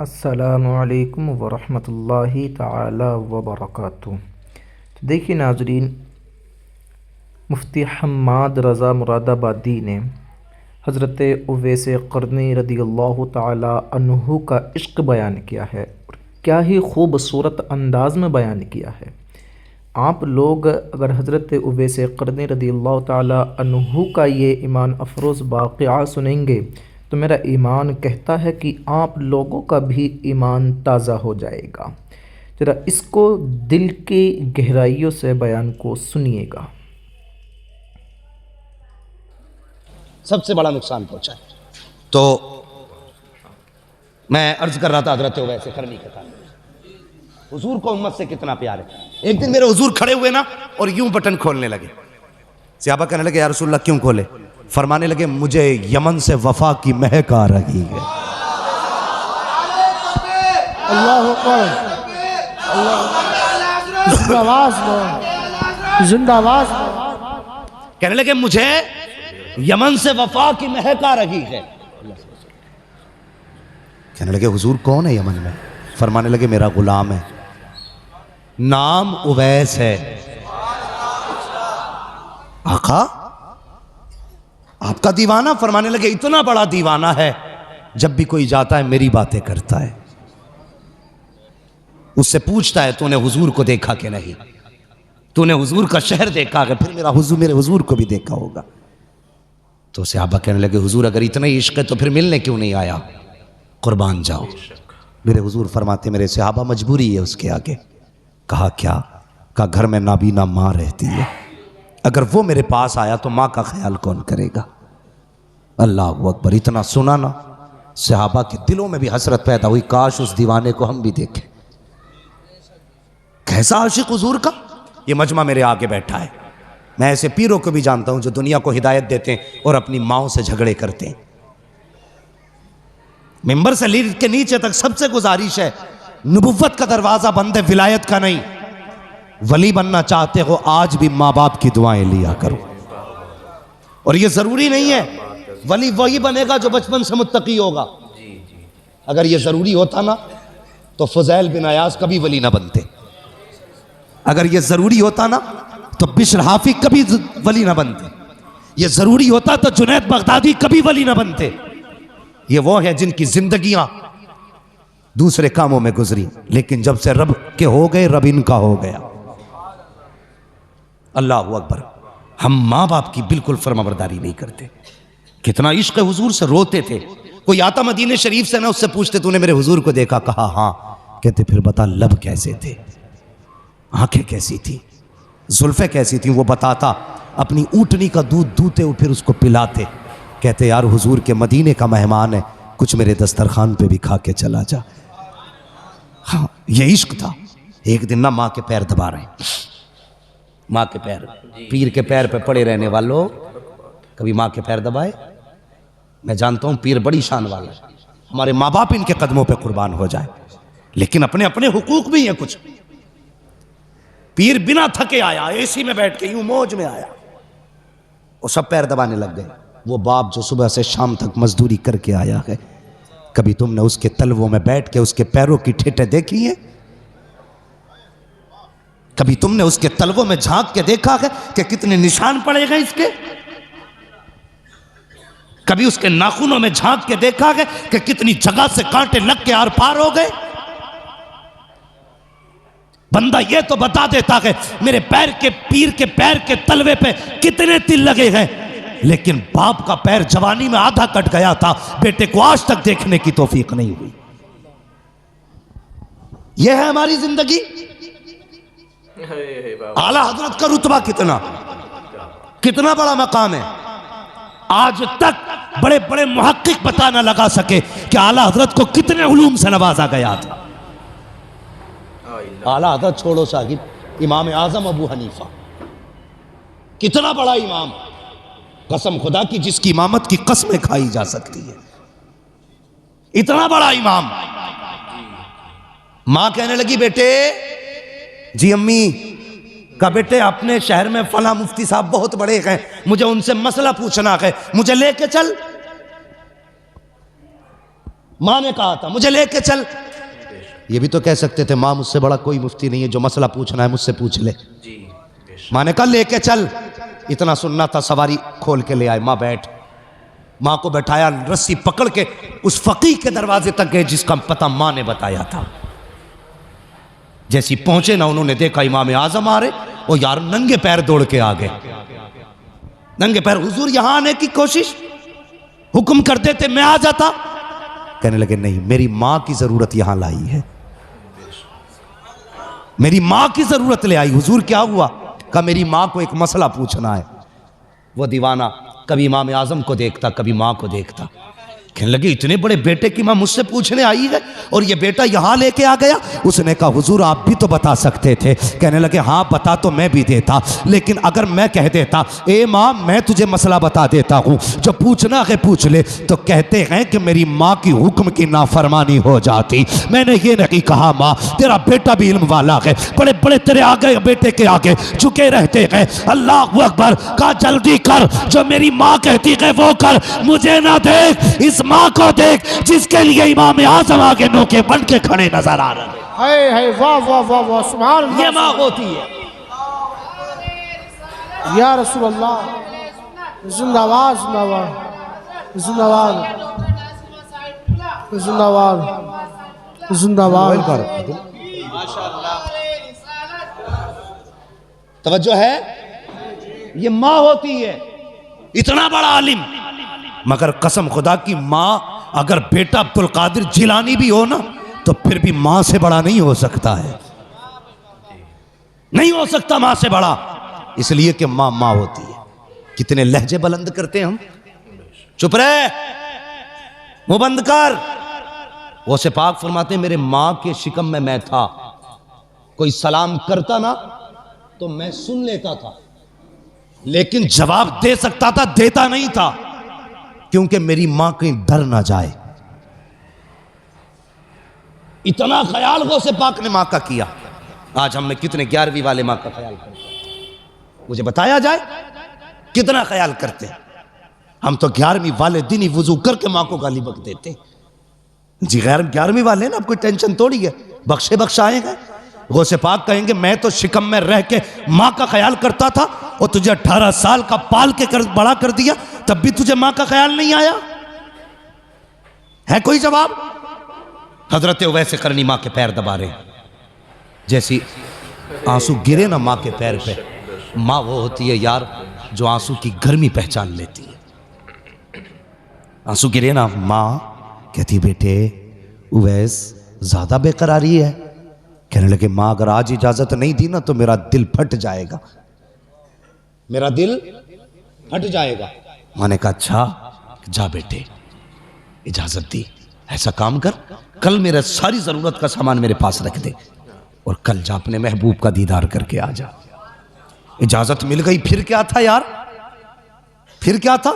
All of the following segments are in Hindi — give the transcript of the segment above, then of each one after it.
अस्सलामु अलैकुम वरहमतुल्लाहि ताला वबरकातुहू। तो देखिए नाज़रीन, मुफ्ती हम्माद रज़ा मुरादाबादी ने हज़रत उवैस क़रनी रदियल्लाहु ताला अन्हु का इश्क़ बयान किया है और क्या ही खूबसूरत अंदाज़ में बयान किया है। आप लोग अगर हज़रत उवैस क़रनी रदियल्लाहु ताला अन्हु का ये ईमान अफरोज़ वाक़या सुनेंगे तो मेरा ईमान कहता है कि आप लोगों का भी ईमान ताज़ा हो जाएगा। ज़रा इसको दिल की गहराइयों से बयान को सुनिएगा। सबसे बड़ा नुकसान पहुंचा है। तो मैं अर्ज कर रहा था हज़रत उवैस क़रनी के ताल्लुक़ हुजूर को उम्मत से कितना प्यार है। एक दिन मेरे हुजूर खड़े हुए ना और यूं बटन खोलने लगे। सहाबा कहने लगे, या रसूलल्लाह क्यों खोले? फरमाने लगे, मुझे यमन से वफा की महक आ रही है। अल्लाह जिंदाबाद। कहने लगे, मुझे यमन से वफा की महक आ रही है। कहने लगे, हुजूर कौन है यमन में? फरमाने लगे, मेरा गुलाम है, नाम उवैस है। आका आपका दीवाना? फरमाने लगे, इतना बड़ा दीवाना है जब भी कोई जाता है मेरी बातें करता है, उससे पूछता है तूने हुजूर को देखा कि नहीं, तूने हुजूर का शहर देखा है? फिर मेरे हुजूर को भी देखा होगा। तो सहाबा कहने लगे, हुजूर अगर इतना ही इश्क है तो फिर मिलने क्यों नहीं आया? कुर्बान जाओ। मेरे हुजूर फरमाते, मेरे सहाबा मजबूरी है उसके आगे। कहा क्या? कहा घर में नाबीना माँ रहती है, अगर वो मेरे पास आया तो माँ का ख्याल कौन करेगा? अल्लाह अकबर। इतना सुना ना, सहाबा के दिलों में भी हसरत पैदा हुई, काश उस दीवाने को हम भी देखें। कैसा आशिक हुजूर का। ये मजमा मेरे आगे बैठा है। मैं ऐसे पीरों को भी जानता हूं जो दुनिया को हिदायत देते हैं और अपनी माओ से झगड़े करते हैं। मिंबर से लीड के नीचे तक सबसे गुजारिश है, नबुव्वत का दरवाजा बंद है, विलायत का नहीं। वली बनना चाहते हो आज भी माँ बाप की दुआएं लिया करो। और ये जरूरी नहीं है वली वही बनेगा जो बचपन से मुत्तकी होगा। अगर ये जरूरी होता ना तो फुज़ैल बिन अयाज कभी वली ना बनते। अगर ये जरूरी होता ना तो बिश्र हाफी कभी वली ना बनते। ये जरूरी होता तो जुनैद बगदादी कभी वली ना बनते। ये वो हैं जिनकी जिंदगियां दूसरे कामों में गुजरी, लेकिन जब से रब के हो गए रब इनका हो गया। अल्लाह अकबर। हम माँ बाप की बिल्कुल फरमाबरदारी नहीं करते। कितना इश्क हुजूर से रोते थे। कोई आता मदीने शरीफ से ना, उससे पूछते तूने मेरे हुजूर को देखा? कहा हाँ। कहते फिर बता लब कैसे थे, आंखें कैसी थी, जुल्फे कैसी थी? वो बताता। अपनी ऊँटनी का दूध दूते हुए फिर उसको पिलाते। कहते यार हुजूर के मदीने का मेहमान है, कुछ मेरे दस्तरखान पे भी खा के चला जा। हाँ, ये इश्क था। एक दिन ना माँ के पैर दबा रहे हैं, माँ के पैर, पीर के पैर पे पड़े रहने वालों कभी माँ के पैर दबाए? मैं जानता हूँ पीर बड़ी शान वाला है, हमारे माँ बाप इनके कदमों पे कुर्बान हो जाए, लेकिन अपने अपने हुकूक भी हैं कुछ। पीर बिना थके आया, एसी में बैठ के यूं मौज में आया, वो सब पैर दबाने लग गए। वो बाप जो सुबह से शाम तक मजदूरी करके आया है, कभी तुमने उसके तलवों में बैठ के उसके पैरों की ठेठे देखी है? कभी तुमने उसके तलवों में झांक के देखा है कि कितने निशान पड़े गए इसके? कभी उसके नाखूनों में झांक के देखा है कि कितनी जगह से कांटे लग के आर पार हो गए? बंदा ये तो बता देता है मेरे पैर के, पीर के पैर के तलवे पे कितने तिल लगे हैं, लेकिन बाप का पैर जवानी में आधा कट गया था, बेटे को आज तक देखने की तौफीक नहीं हुई। यह है हमारी जिंदगी। आला हजरत का रुतबा कितना बड़ा मकाम है। आज तक बड़े बड़े मुहक्किक पता न लगा सके कि आला हजरत को कितने उलूम से नवाजा गया था। आला हजरत छोड़ो साहिब, इमाम आजम अबू हनीफा कितना बड़ा इमाम, कसम खुदा की जिसकी इमामत की कसमें खाई जा सकती है, इतना बड़ा इमाम। मां कहने लगी, बेटे जी अम्मी का बेटे अपने शहर में फला मुफ्ती साहब बहुत बड़े हैं, मुझे उनसे मसला पूछना है, मुझे लेके चल। माँ ने कहा था मुझे लेके चल। ये भी तो कह सकते थे माँ मुझसे बड़ा कोई मुफ्ती नहीं है, जो मसला पूछना है मुझसे पूछ ले। माँ ने कहा लेके चल। इतना सुनना था, सवारी खोल के ले आए। माँ बैठ, माँ को बैठाया, रस्सी पकड़ के उस फकीह के दरवाजे तक गए जिसका पता माँ ने बताया था। जैसी पहुंचे ना, उन्होंने देखा इमाम आजम आ रहे, और यार नंगे पैर दौड़ के आ गए। नंगे पैर, हुजूर यहां आने की कोशिश, हुक्म कर देते मैं आ जाता। कहने लगे नहीं, मेरी मां की जरूरत यहां लाई है, मेरी मां की जरूरत ले आई। हुजूर क्या हुआ? कहा मेरी मां को एक मसला पूछना है। वो दीवाना कभी इमाम आजम को देखता, कभी मां को देखता। कहने लगे इतने बड़े बेटे की मां मुझसे पूछने आई है और ये बेटा यहां लेके आ गया। उसने कहा हुजूर आप भी तो बता सकते थे। कहने लगे हाँ बता तो मैं भी देता, लेकिन अगर मैं कह देता ए मां मैं तुझे मसला बता देता हूं, जो पूछना है पूछ ले, तो कहते हैं कि मेरी मां की हुक्म की नाफरमानी हो जाती। मैंने ये नहीं कहा मां तेरा बेटा भी इल्म वाला है, बड़े बड़े तेरे आगे बेटे के आगे झुके रहते हैं। अल्लाह अकबर। कहा जल्दी कर, जो मेरी मां कहती है वो कर, मुझे ना देख, इस मां को देख जिसके लिए इमाम आजम आगे नोके बन के खड़े नजर आ रहे हैं। है वाह वाह वाह वाह, सुभान अल्लाह। ये मां होती है। या रसूल अल्लाह, जिंदाबाद जिंदाबाद जिंदाबाद जिंदाबाद जिंदाबाद। तवज्जो है, ये मां होती है। इतना बड़ा आलिम, मगर कसम खुदा की मां अगर बेटा अब्दुल कादिर जिलानी भी हो ना, तो फिर भी मां से बड़ा नहीं हो सकता है, नहीं हो सकता मां से बड़ा, इसलिए कि मां मां होती है। कितने लहजे बुलंद करते हैं हम। चुप रहे, मुंह बंद कर। वो से पाक फरमाते मेरे मां के शिकम में मैं था, कोई सलाम करता ना तो मैं सुन लेता था, लेकिन जवाब दे सकता था, देता नहीं था, क्योंकि मेरी मां कहीं डर ना जाए। इतना ख्याल गौसे पाक ने मां का किया। आज हम में कितने 11वीं वाले मां का ख्याल करते हैं, मुझे बताया जाए कितना ख्याल करते हैं। हम तो 11वीं वाले दिन ही वुजू करके मां को गाली बक देते। जी गैर 11वीं वाले ना, अब कोई टेंशन थोड़ी है, बख्शे बख्शाएंगे। गौसे पाक कहेंगे मैं तो शिकम में रह के मां का ख्याल करता था, और तुझे 18 साल का पाल के बड़ा कर दिया, तब भी तुझे मां का ख्याल नहीं आया है? कोई जवाब? हजरत उवैस करनी मां के पैर दबा रहे, जैसी आंसू गिरे ना मां के पैर पे, मां वो होती है यार जो आंसू की गर्मी पहचान लेती है। आंसू गिरे ना, मां कहती बेटे उवैस ज्यादा बेकरारी है। कहने लगे मां अगर आज इजाजत नहीं दी ना तो मेरा दिल फट जाएगा, मेरा दिल फट जाएगा। मां ने कहा अच्छा जा बेटे, इजाजत दी। ऐसा काम कर, कल मेरा सारी जरूरत का सामान मेरे पास रख दे और कल जा अपने महबूब का दीदार करके आ जा। इजाजत मिल गई, फिर क्या था यार, फिर क्या था?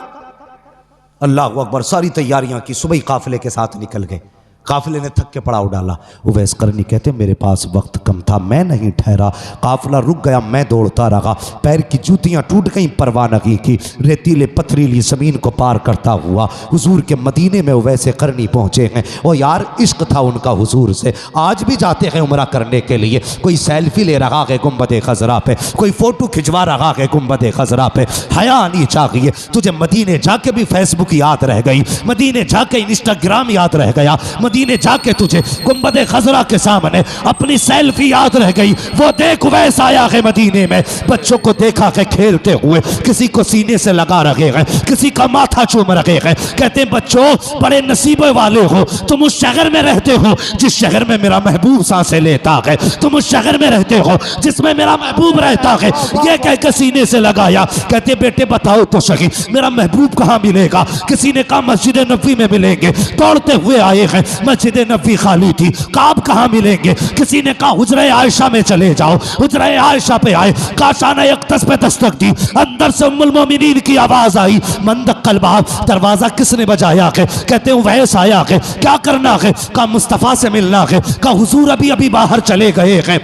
अल्लाह अकबर। सारी तैयारियां की, सुबह ही काफिले के साथ निकल गए। काफिले ने थक के पड़ाव डाला। उवैस करनी कहते मेरे पास वक्त कम था, मैं नहीं ठहरा, काफिला रुक गया, मैं दौड़ता रहा, पैर की जूतियां टूट गई, परवाह नहीं की, रेतीले पथरीली जमीन को पार करता हुआ हुजूर के मदीने में उवैस करनी पहुंचे हैं। और यार इश्क था उनका हुजूर से। आज भी जाते हैं उम्रा करने के लिए, कोई सेल्फी ले रहा है गुंबद खजरा पे, कोई फोटो खिंचवा रहा है गुंबद खजरा पे। हया आनी चाहिए तुझे, मदीने जाके भी फेसबुक याद रह गई, मदीने जाके इंस्टाग्राम याद रह गया, मदीने जाके तुझे गुंबद खजरा के सामने अपनी सेल्फी याद रह गई। वो देख उवैस आया है मदीने में, बच्चों को देखा है खेलते हुए, किसी को सीने से लगा रखे हैं, किसी का माथा चूम रखे हैं। कहते हैं बच्चों बड़े नसीबे वाले हो, तुम उस शहर में रहते हो जिस शहर में मेरा महबूब सांसें लेता है, तुम उस शहर में रहते हो जिसमें मेरा महबूब रहता है। ये कह के सीने से लगाया। कहते बेटे बताओ तो सही मेरा महबूब कहाँ मिलेगा? किसी ने कहा मस्जिद नबी में मिलेंगे, दौड़ते हुए आए हैं, मस्जिद नबी खाली थी, काब कहाँ मिलेंगे? किसी ने कहा हुजरे आयशा में चले जाओ, हुजरे आयशा पे आए, काशाना यक्तस पे दस्तक दी, अंदर से उम्मुल मोमिनीन की आवाज आई, मंदक्कल बाब, दरवाजा किसने बजाया है? कहते हैं उवैस आया है, क्या करना है? कहा मुस्तफ़ा से मिलना है। कहा हुजूर अभी अभी बाहर चले गए हैं।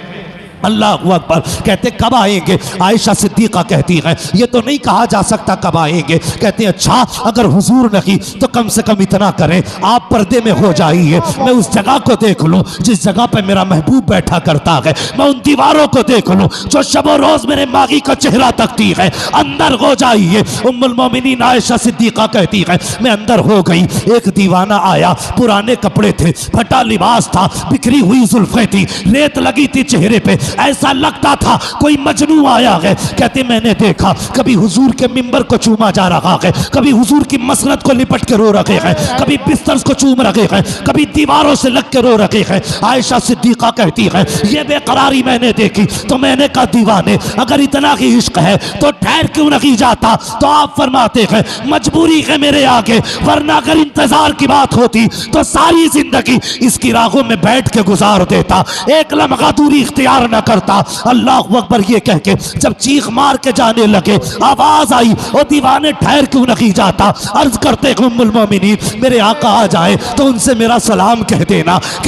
अल्लाह अकबर। कहते कब आएंगे? आयशा सिद्दीका कहती है ये तो नहीं कहा जा सकता कब आएंगे। कहते अच्छा अगर हुजूर नहीं तो कम से कम इतना करें आप पर्दे में हो जाइए, मैं उस जगह को देख लूं जिस जगह पे मेरा महबूब बैठा करता है, मैं उन दीवारों को देख लूं जो शबो रोज मेरे मागी का चेहरा तकती है, अंदर हो जाइए। उम्मुल मोमिनीन आयशा सिद्दीका कहती है मैं अंदर हो गई। एक दीवाना आया, पुराने कपड़े थे, फटा लिबास था, बिखरी हुई जुल्फें थी, रेत लगी थी चेहरे पे, ऐसा लगता था कोई मजनू आया है। कहते मैंने देखा कभी हुजूर के मिंबर को चूमा जा रहा है, कभी हुजूर की मसरत को लिपट के रो रखे हैं, कभी बिस्तर को चूम रखे हैं, कभी दीवारों से लग के रो रखे हैं। आयशा सिद्दीका कहती है ये बेकरारी मैंने देखी तो मैंने कहा दीवाने अगर इतना ही इश्क है तो ठहर क्यों नहीं जाता? तो आप फरमाते हैं मजबूरी है मेरे आगे, वरना अगर इंतजार की बात होती तो सारी जिंदगी इसकी राहों में बैठ के गुजार देता, एक लम्हा दूरी इख्तियार न करता। अल्लाह अकबर ये कह के जब चीख मार के जाने लगे आवाज आई ओ दीवाने ठहर क्यों नहीं जाता? अर्ज करते उम्मुल मोमिनीन मेरे आका आ जाए तो उनसे मेरा सलाम कह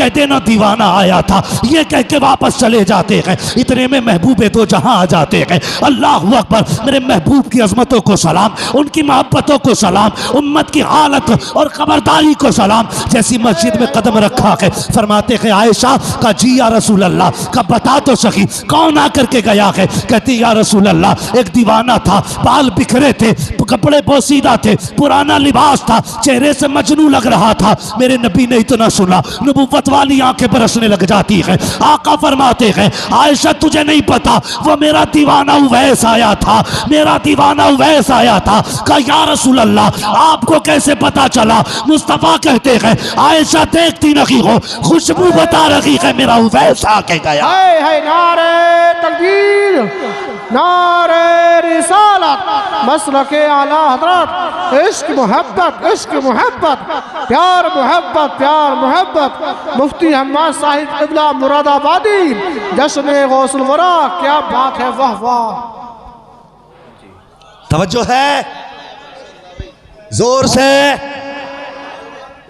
देना दीवाना आया था, ये कह के वापस चले जाते हैं। इतने में महबूबे दो जहां आ जाते हैं। अल्लाह अकबर, मेरे महबूब की अजमतों को सलाम, उनकी मोहब्बतों को सलाम, उम्मत की हालत और खबरदारी को सलाम। जैसी मस्जिद में कदम रखा है फरमाते हैं आयशा का जी या रसूल अल्लाह का बता तो सही कौन आकर के गया है? कहती या रसूल अल्लाह एक दीवाना था, बाल बिखरे थे, कपड़े पोसीदा थे, पुराना लिबास था, चेहरे से मजनू लग रहा था। मेरे नबी ने इतना सुना नबुव्वत वाली आंखें बरसने लग जाती है। आका फरमाते हैं आयशा तुझे नहीं पता वो मेरा दीवाना उवैस आया था, मेरा दीवाना उवैस आया था। कहा या रसूल अल्लाह आपको कैसे पता चला? मुस्तफा कहते हैं आयशा देखती नहीं हो, खुशबू बता रही है मेरा उवैस आके गया। है नारे तकबीर, नारे रिसालत, मसलके आला हजरत, इश्क मोहब्बत, इश्क मोहब्बत, प्यार मोहब्बत, प्यार मोहब्बत। मुफ्ती हम्माद साहिब क़िबला मुरादाबादी, जश्न गौसुल वरा, क्या बात है, वाह वाह। तवज्जो है जोर से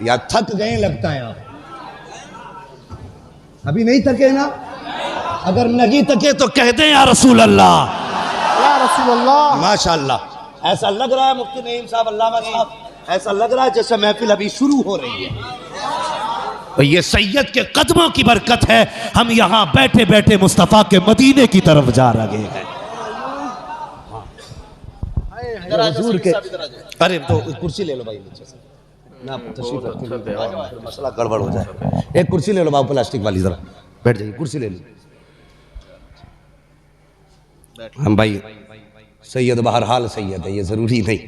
या थक गए लगता है आप? अभी नहीं थके ना? अगर नहीं थके तो कह दें या रसूल अल्लाह, या रसूल अल्लाह। माशाअल्लाह। ऐसा लग रहा है मुफ्ती नईम साहब, अल्लामा साहब, ऐसा लग रहा है जैसे महफिल अभी शुरू हो रही है। तो ये सैयद के कदमों की बरकत है, हम यहां बैठे बैठे मुस्तफा के मदीने की तरफ जा रहे हैं। हुजूर के अरे तो कुर्सी ले लो भाई नीचे से, मैं आपको तशरीफ रखूं, मसला गड़बड़ हो जाए। एक कुर्सी ले लो बाबू प्लास्टिक वाली, जरा बैठ जाइए, कुर्सी ले लो। हम भाई सैयद बहरहाल सैयद है, ये जरूरी नहीं,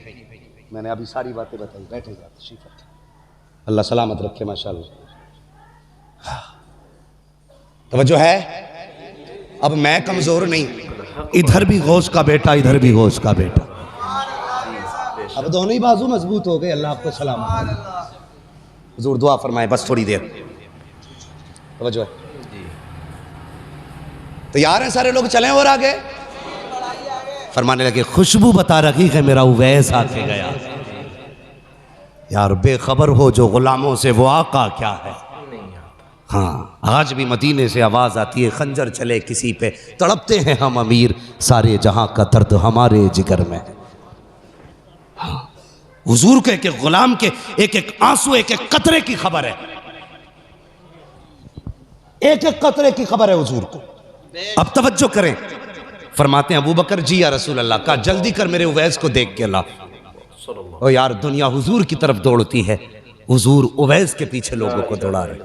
मैंने अभी सारी बातें बताई। बैठेगा तशरीफ रखें, अल्लाह सलामत रखे माशाअल्लाह। तवज्जो है? अब मैं कमजोर नहीं, इधर भी गौस का बेटा, इधर भी गौस का बेटा, अब दोनों ही बाजू मजबूत हो गए। अल्लाह आपको सलामत। हुजूर दुआ फरमाए बस थोड़ी देर। तवज्जो है? तैयार हैं सारे लोग? चलें और आगे? फरमाने लगे खुशबू बता रही है मेरा उवैस आके गया। यार बेखबर हो जो गुलामों से वो आका क्या है। हाँ आज भी मदीने से आवाज आती है खंजर चले किसी पे, तड़पते हैं हम अमीर, सारे जहां का दर्द हमारे जिगर में। हाँ हुजूर के एक गुलाम के एक एक आंसू, एक एक कतरे की खबर है, एक एक कतरे की खबर है हुजूर को। अब तवज्जो करें, फरमाते हैं अबू बकर जी या रसूल अल्लाह का जल्दी कर मेरे उवैस को देख के ला। ओ यार दुनिया हुजूर की तरफ दौड़ती है, हुजूर उवैस के पीछे लोगों को दौड़ा रहे।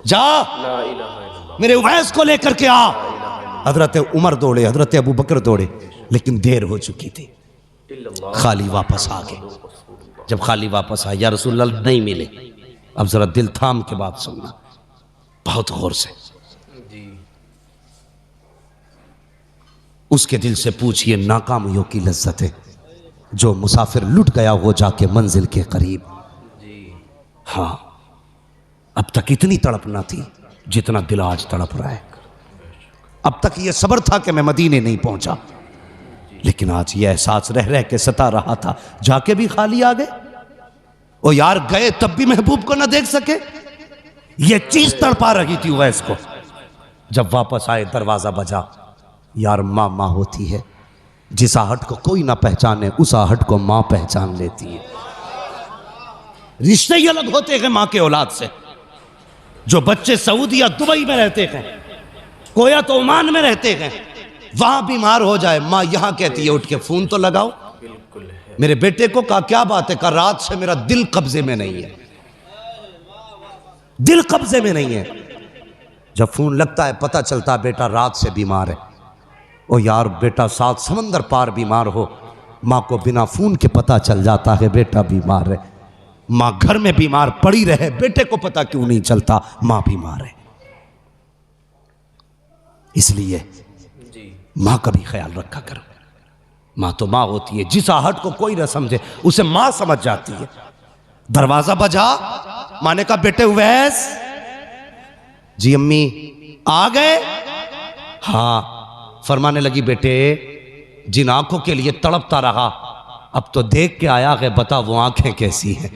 जा मेरे उवैस को लेकर के आ। हजरत उमर दौड़े, हजरत अबू बकर दौड़े, लेकिन देर हो चुकी थी, खाली वापस आ गए। जब खाली वापस आए या रसूल अल्लाह नहीं मिले। अब जरा दिल थाम के बात सुनना बहुत गौर से, उसके दिल से पूछिए नाकामियों की लज्जतें, जो मुसाफिर लुट गया हो जाके मंजिल के करीब। हाँ अब तक इतनी तड़प ना थी जितना दिल आज तड़प रहा है। अब तक ये सब्र था कि मैं मदीने नहीं पहुंचा, लेकिन आज ये एहसास रह रह के सता रहा था, जाके भी खाली आ गए। ओ यार गए तब भी महबूब को ना देख सके, ये चीज तड़पा रही थी उवैस को। जब वापस आए दरवाज़ा बजा, यार माँ माँ होती है, जिस आहट को कोई ना पहचाने उस आहट को माँ पहचान लेती है। रिश्ते ही अलग होते हैं माँ के औलाद से। जो बच्चे सऊदी या दुबई में रहते हैं, कोया तो ओमान में रहते हैं, वहां बीमार हो जाए, माँ यहां कहती है उठ के फोन तो लगाओ। मेरे बेटे को कहा क्या बात है, कहा रात से मेरा दिल कब्जे में नहीं है, दिल कब्जे में नहीं है। जब फोन लगता है पता चलता बेटा रात से बीमार है। ओ यार बेटा 7 समंदर पार बीमार हो, माँ को बिना फोन के पता चल जाता है बेटा बीमार है। माँ घर में बीमार पड़ी रहे, बेटे को पता क्यों नहीं चलता माँ बीमार है। इसलिए माँ का भी ख्याल रखा करो। माँ तो माँ होती है, जिस आहट को कोई न समझे उसे माँ समझ जाती है। दरवाजा बजा, माँ ने कहा बेटे उवैस। जी अम्मी आ गए? हाँ। फरमाने लगी बेटे जिन आंखों के लिए तड़पता रहा अब तो देख के आया है, बता वो आंखें कैसी हैं।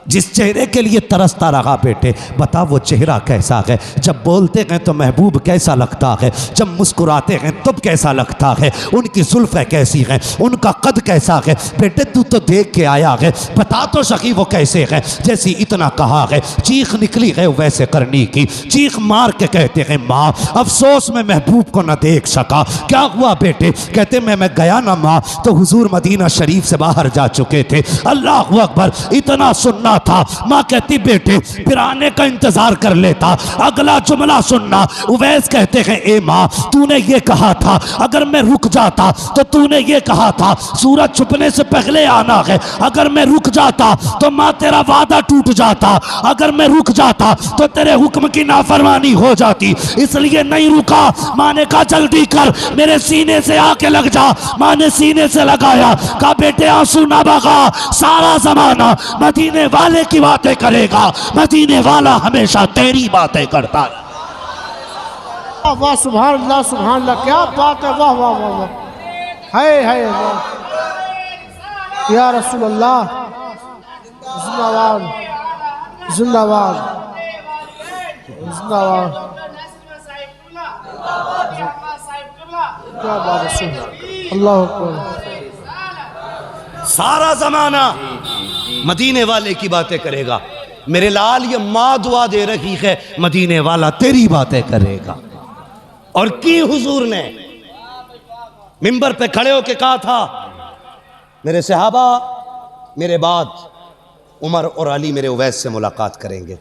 जिस चेहरे के लिए तरसता रहा बेटे बता वो चेहरा कैसा है। जब बोलते हैं तो महबूब कैसा लगता है, जब मुस्कुराते हैं तब कैसा लगता है, उनकी जुल्फ़ें कैसी हैं, उनका कद कैसा है। बेटे तू तो देख के आया है, बता तो सकी वो कैसे है। जैसी इतना कहा है, चीख निकली है वैसे करनी की। चीख मार के कहते हैं माँ अफसोस में महबूब को न देख सका। क्या हुआ बेटे? कहते मैं गया ना माँ तो हुजूर मदीना शरीफ से बाहर जा चुके थे। अल्लाह अकबर, इतना सुनना था। माँ कहती बेटे फिर आने का इंतजार कर लेता, अगला जुमला सुनना। उवैस कहते हैं ए माँ तूने ये कहा था अगर मैं रुक जाता, तो तूने ये कहा था सूरज छुपने से पहले आना है। अगर मैं रुक जाता तो माँ तेरा वादा टूट जाता, अगर मैं रुक जाता तो तेरे हुक्म की नाफरमानी हो जाती, इसलिए नहीं रुका। माँ ने कहा जल्दी कर, मेरे सीने से आके लग जा। माँ ने सीने से लगाया, कहा बेटे आंसू ना बहा, सारा जमाना मदीने वाले की बातें करेगा, मदीने वाला हमेशा तेरी बातें करता है। वाह सुभान अल्लाह, क्या बात है, वाह वाह वाह वाह, है या रसूल अल्लाह, जिंदाबाद जिंदाबाद जिंदाबाद। क्या बात है, अल्लाह अकबर। सारा जमाना मदीने वाले की बातें करेगा। मेरे लाल ये माँ दुआ दे रही है, मदीने वाला तेरी बातें करेगा। और की हुजूर ने मिंबर पे खड़े होके कहा था मेरे सहाबा मेरे बाद उमर और अली मेरे उवैस से मुलाकात करेंगे,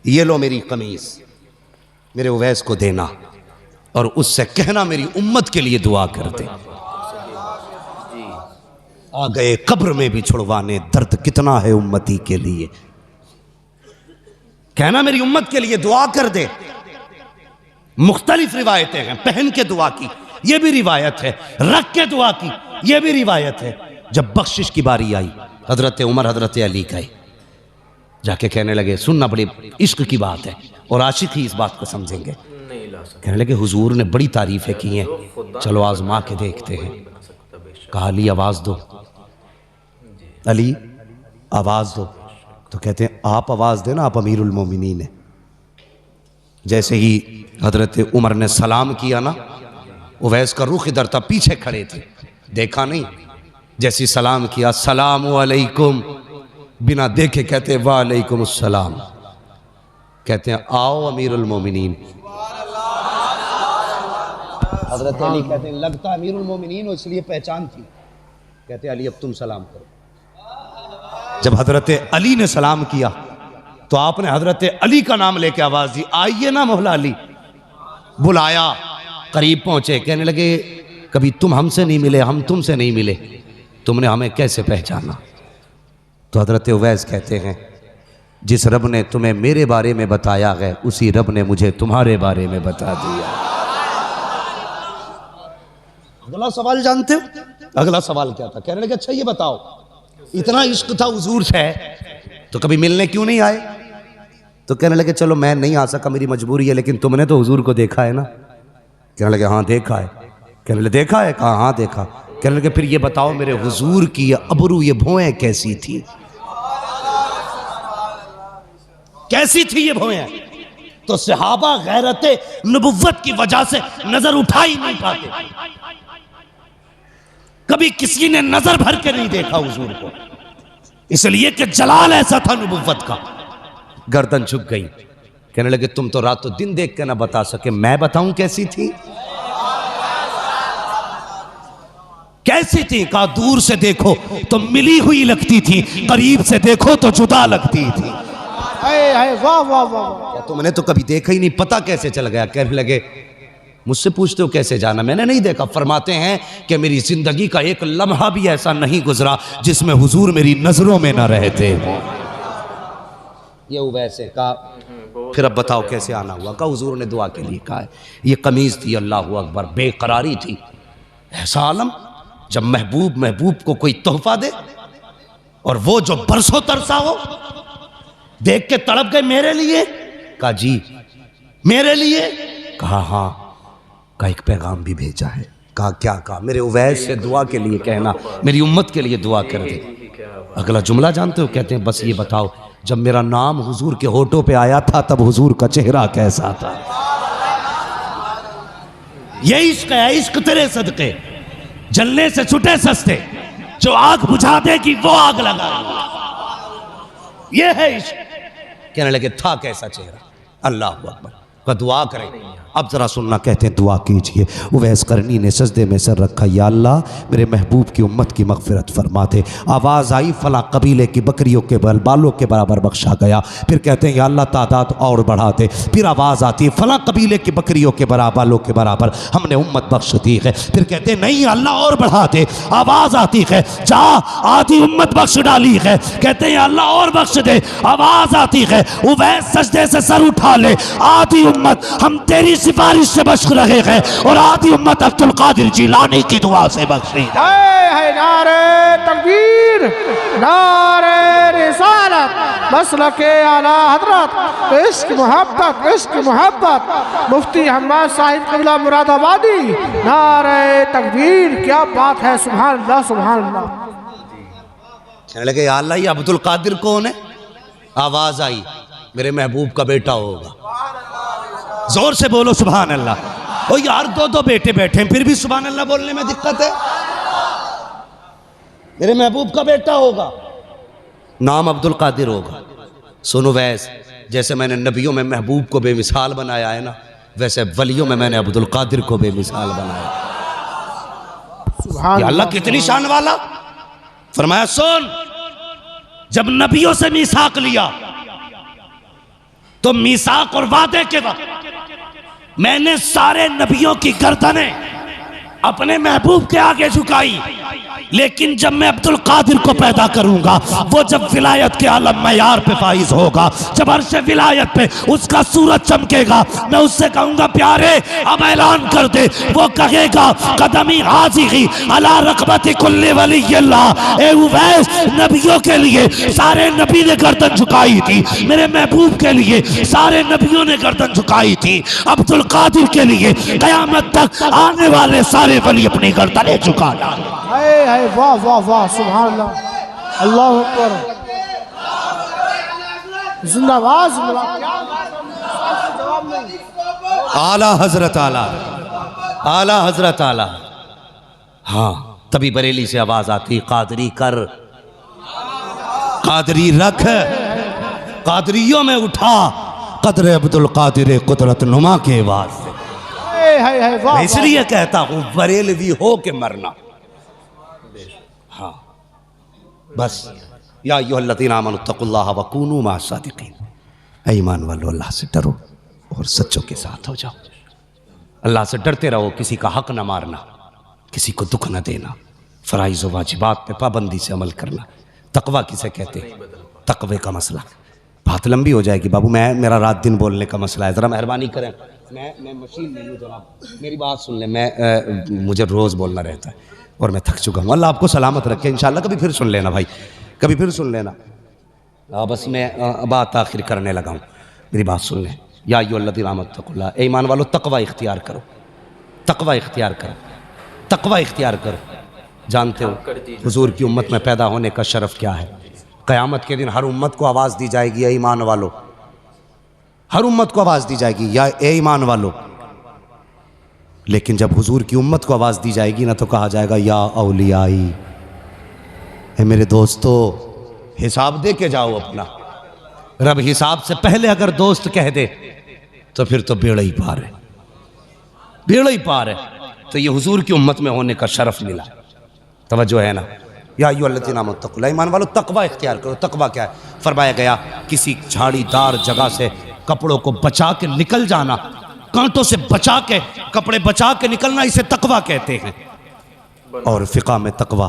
ये लो मेरी कमीज मेरे उवैस को देना और उससे कहना मेरी उम्मत के लिए दुआ कर दे। आ गए कब्र में भी छुड़वाने, दर्द कितना है उम्मती के लिए, कहना मेरी उम्मत के लिए दुआ कर दे। मुख्तलिफ रिवायतें हैं, पहन के दुआ की यह भी रिवायत है, रख के दुआ की यह भी रिवायत है। जब बख्शिश की बारी आई हजरत उमर हजरत अली गए, जाके कहने लगे सुनना बड़ी इश्क की बात है और आशिक ही इस बात को समझेंगे। कहने लगे हुजूर ने बड़ी तारीफें की हैं, चलो आजमा के देखते हैं। कहा अली आवाज दो, अली आवाज दो। तो कहते हैं आप आवाज देना, आप अमीरुल मोमिनीन हैं। जैसे ही हजरत उमर ने सलाम किया ना, उवैस का रुख इधर था, पीछे खड़े थे, देखा नहीं। जैसी सलाम किया सलाम अलैकुम, बिना देखे कहते वालेकुम अस्सलाम। कहते हैं आओ अमीरुल मोमिनीन। हजरत अली कहते हैं लगता अमीरुल मोमिनीन हो इसलिए पहचान थी। कहते अली अब तुम सलाम करो। जब हजरत अली ने सलाम किया तो आपने हजरत अली का नाम लेके आवाज दी, आइए ना मौला अली। बुलाया, करीब पहुंचे, कहने लगे कभी तुम हमसे नहीं मिले, हम तुमसे नहीं मिले, तुमने हमें कैसे पहचाना? तो हजरत उवैस कहते हैं जिस रब ने तुम्हें मेरे बारे में बताया है उसी रब ने मुझे तुम्हारे बारे में बता दिया। अगला सवाल जानते हो? अगला सवाल क्या था? कहने लगे अच्छा ये बताओ, इतना इश्क था हुजूर से तो कभी मिलने क्यों नहीं आए? तो कहने लगे चलो मैं नहीं आ सका, मेरी मजबूरी है, लेकिन तुमने तो हुजूर को देखा है ना? कहने लगे हाँ देखा है। कहने लगे देखा है? कहा हाँ देखा। कहने लगे फिर ये बताओ मेरे हुजूर की ये अबरू ये भौएं कैसी थी? कैसी थी ये भौएं? तो सहाबा गैरत नबुव्वत की वजह से नजर उठा ही नहीं पाते। कभी किसी ने नजर भर के नहीं देखा हुजूर को, इसलिए कि जलाल ऐसा था नबुव्वत का। गर्दन झुक गई, कहने लगे तुम तो रातों दिन देख के ना बता सके, मैं बताऊं कैसी थी? कैसी थी? कहा दूर से देखो तो मिली हुई लगती थी, करीब से देखो तो जुदा लगती थी। वाह वाह वाह। तुमने तो कभी देखा ही नहीं, पता कैसे चल गया? कहने लगे मुझसे पूछते हो कैसे जाना, मैंने नहीं देखा। फरमाते हैं कि मेरी जिंदगी का एक लम्हा भी ऐसा नहीं गुजरा जिसमें हुजूर मेरी नजरों में ना रहते। ये वैसे कहा, फिर अब बताओ कैसे आना हुआ? कहा हुजूर ने दुआ के लिए कहा है। ये कमीज थी, अल्लाह अकबर, बेकरारी थी। ऐसा आलम जब महबूब को कोई तोहफा दे और वो जो बरसों तरसा हो, देख के तड़प गए मेरे लिए। कहा जी मेरे लिए? कहा हाँ। का एक पैगाम भी भेजा है। कहा क्या? कहा मेरे उवैस से दुआ के लिए कहना, मेरी उम्मत के लिए दुआ कर दे। अगला जुमला जानते हो? कहते हैं बस ये बताओ, जब मेरा नाम हुजूर के होठों पे आया था तब हुजूर का चेहरा कैसा था? ये इश्क है, इश्क तेरे सदके, जलने से छुटे सस्ते, जो आग बुझा देगी वो आग लगा। ये है इश्क। कहने लगे था कैसा चेहरा? अल्लाह अकबर। का दुआ करें। अब जरा सुनना, कहते हैं दुआ कीजिए। उवैस करनी ने सजदे में सर रखा, या अल्लाह मेरे महबूब की उम्मत की मगफिरत फरमा दे। आवाज़ आई फला कबीले की बकरियों के बालों के बराबर बख्शा गया। फिर कहते हैं या अल्लाह तादाद और बढ़ा दे। फिर आवाज़ आती है फला कबीले की बकरियों के बालों के बराबर हमने उम्मत बख्श दी है। फिर कहते हैं नहीं अल्लाह और बढ़ा दे। आवाज़ आती है जा आधी उम्मत बख्श डाली है। कहते हैं अल्लाह और बख्श दे। आवाज़ आती है उवैस सजदे से सर उठा ले, आधी उम्मत हम तेरी सिफारिश से बख्श रहे हैं और आधी उम्मत अब्दुल कादिर जिलानी की दुआ से बख्शी। नारे तकबीर, नारे रिसालत, मसलके आला हजरत, इश्क मोहब्बत, मुफ्ती हम्माद साहिब क़िबला मुरादाबादी। नारे तकबीर, क्या बात है, सुभान अल्लाह सुभान अल्लाह। कहने लगे या अल्लाह ये अब्दुल कादिर कौन है? आवाज आई मेरे महबूब का बेटा होगा। जोर से बोलो सुभान अल्लाह। ओ यार दो बेटे बैठे हैं फिर भी सुभान अल्लाह बोलने में दिक्कत है। मेरे महबूब का बेटा होगा, नाम अब्दुल कादिर होगा। सुनो वैस, जैसे मैंने नबियों में महबूब को बेमिसाल बनाया है ना, वैसे वलियों में मैंने अब्दुल कादिर को बेमिसाल बनाया। या अल्लाह कितनी शान वाला। फरमाया सुन, जब नबियों से मीसाक लिया तो मीसाक और वादे के वक्त मैंने सारे नबियों की गर्दनें अपने महबूब के आगे झुकाई, लेकिन जब मैं अब्दुल कादिर को पैदा करूंगा, वो जब विलायत के आलम मयार पे फाइज होगा, जब अर्श विलायत पे उसका सूरज चमकेगा, मैं उससे कहूंगा प्यारे अब ऐलान कर दे। वो कहेगा कदमी हाज़िही अला रक़बति कुल्ली वलिय्यिल्लाह। ए उवैस, नबियों के लिए सारे नबी ने गर्दन झुकाई थी, मेरे महबूब के लिए सारे नबियों ने गर्दन झुकाई थी, अब्दुल कादिर के लिए कयामत तक आने वाले सारे वली अपनी गर्दनें झुकाना। वाह वाह वाह, सुभान अल्लाह, अल्लाहु अकबर, जिंदाबाद जिंदाबाद। आला हजरत आला, आला हजरत आला। हाँ, तभी बरेली से आवाज आती कादरी कर, कादरी रख, कादरियों में उठा कदर अब्दुल कादिर कुदरत नुमा के वास्ते। इसलिए कहता हूं बरेलवी हो के मरना। हाँ बस, या अय्युहल्लज़ीना आमनुत्तक़ुल्लाह व कूनू मअस-सादिक़ीन। ईमान वालों, अल्लाह से डरो और सच्चों के साथ हो जाओ। अल्लाह से डरते रहो, किसी का हक ना मारना, किसी को दुख न देना, फ़राइज़ व वाजिबात पे पाबंदी से अमल करना। तकवा किसे कहते हैं? तकवे का मसला बात लंबी हो जाएगी बाबू, मेरा रात दिन बोलने का मसला है, ज़रा मेहरबानी करें। मैं मशीन नहीं हूँ, जनाब मेरी बात सुन लें। मुझे रोज़ बोलना रहता है और मैं थक चुका हूँ। अल्लाह आपको सलामत रखे। इंशाल्लाह कभी फिर सुन लेना भाई, कभी फिर सुन लेना। बस मैं बात आखिर करने लगा हूँ, मेरी बात सुन लें। या अय्युहल्लज़ीना आमनुत्तक़ुल्लाह, ए ईमान वालों तकवा इख्तियार करो, तकवा इख्तियार करो, तकवा इख्तियार करो। जानते हो हुजूर की उम्मत में पैदा होने का शरफ़ क्या है? क़यामत के दिन हर उम्मत को आवाज़ दी जाएगी, ए ईमान वालों, हर उम्मत को आवाज़ दी जाएगी या ए ईमान वालों। लेकिन जब हुजूर की उम्मत को आवाज़ दी जाएगी ना तो कहा जाएगा या औलियाई, ए मेरे दोस्तों हिसाब दे के जाओ अपना। रब हिसाब से पहले अगर दोस्त कह दे तो फिर तो बेड़ा ही पार है, बेड़ा ही पार है। तो ये हुजूर की उम्मत में होने का शरफ मिला। तवज्जो है ना। या अय्युहल्लज़ीना आमनू तक़ुल्लाह, ईमान वालों तकवा इख्तियार करो। तकवा क्या है? फरमाया गया किसी झाड़ीदार जगह से कपड़ों को बचा के निकल जाना, कांटों से बचा के, कपड़े बचा के निकलना, इसे तकवा कहते हैं। और फिक़ा में तकवा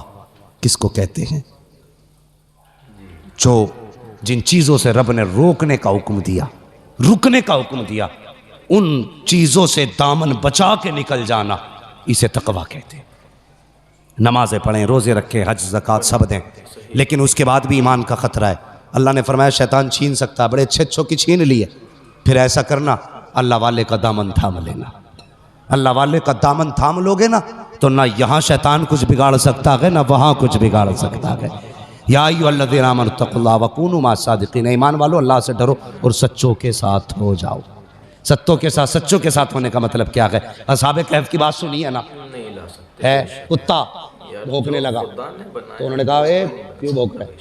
किसको कहते हैं? जो जिन चीज़ों से रब ने रोकने का हुक्म दिया, रुकने का हुक्म दिया, उन चीज़ों से दामन बचा के निकल जाना, इसे तकवा कहते हैं। नमाज़ें पढ़ें, रोज़े रखें, हज ज़कात सब दें, लेकिन उसके बाद भी ईमान का ख़तरा है। अल्लाह ने फरमाया शैतान छीन सकता है, बड़े अच्छे अच्छों की छीन लिए। फिर ऐसा करना, अल्लाह वाले का दामन थाम लेना। अल्लाह वाले का दामन थाम लोगे ना तो ना यहाँ शैतान कुछ बिगाड़ सकता है, ना वहाँ कुछ बिगाड़ सकता है। या अय्युहल्लज़ीना आमनू तक़ुल्लाह व कूनू मअस-सादिक़ीन, ईमान वालों अल्लाह से डरो और सच्चों के साथ हो जाओ। सच्चों के साथ होने का मतलब क्या है? असहाबे कहफ की बात सुनी है ना, है कुत्ता भौंकने लगा तो उन्होंने कहा ए क्यों भौंक रहा है,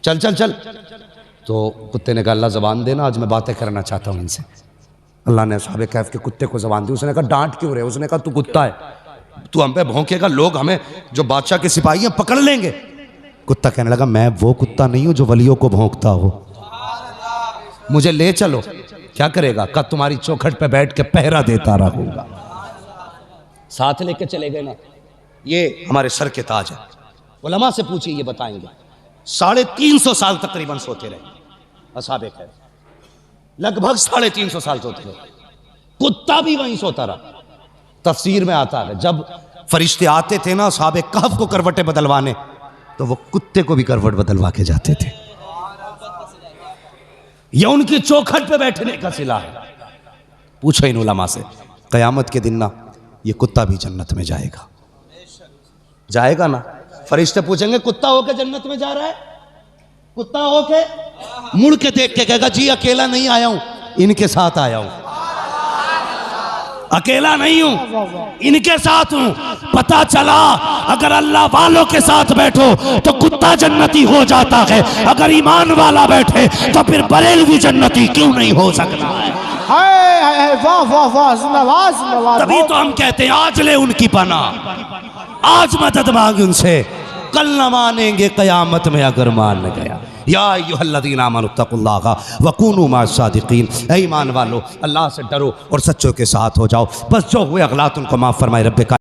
चल चल चल। तो कुत्ते ने कहा अल्लाह ज़बान देना, आज मैं बातें करना चाहता हूँ इनसे। अल्लाह ने असहाबे कहफ के कुत्ते को ज़बान दी। उसने कहा डांट क्यों रहे? उसने कहा तू कुत्ता है, तू हम पे भौंकेगा, लोग हमें जो बादशाह के सिपाही हैं पकड़ लेंगे। कुत्ता कहने लगा मैं वो कुत्ता नहीं हूँ जो वलियों को भौंकता हो, मुझे ले चलो। क्या करेगा? कहा तुम्हारी चौखट पे बैठ के पहरा देता रहूंगा। साथ लेके चले गए ना। ये हमारे सर के ताज है। उलमा से पूछिए, ये बताएंगे 350 साल तकरीबन सोते रहे असहाबे कहफ, लगभग 350 साल सोते रहे। कुत्ता भी वहीं सोता रहा। तफसीर में आता है जब फरिश्ते आते थे ना असहाबे कहफ को करवटें बदलवाने, तो वो कुत्ते को भी करवट बदलवा के जाते थे। यह उनकी चौखट पे बैठने का सिला है। पूछो इन उलमा से, कयामत के दिन ना ये कुत्ता भी जन्नत में जाएगा, जाएगा ना। फरिश्ते पूछेंगे कुत्ता होके जन्नत में जा रहा है? कुत्ता होके मुड़ के देख के कहेगा जी अकेला नहीं आया हूं, इनके साथ आया हूं, अकेला नहीं हूं, इनके साथ हूं। पता चला अगर अल्लाह वालों के साथ बैठो तो कुत्ता जन्नती हो जाता है, अगर ईमान वाला बैठे तो फिर बरेलवी जन्नती क्यों नहीं हो सकता है? वाह वाह वाह, जिंदाबाद जिंदाबाद। तभी तो हम कहते हैं आज ले उनकी पनाह, आज मदद मांग उनसे, कल न मानेंगे कयामत में अगर मान गया। या अय्युहल्लज़ीना आमनू तक़ुल्लाह व कूनू मअस-सादिक़ीन, ऐ ईमान वालो अल्लाह से डरो और सच्चों के साथ हो जाओ। बस जो हुए अगलात उनको माफ़ फरमाए रब्बे का।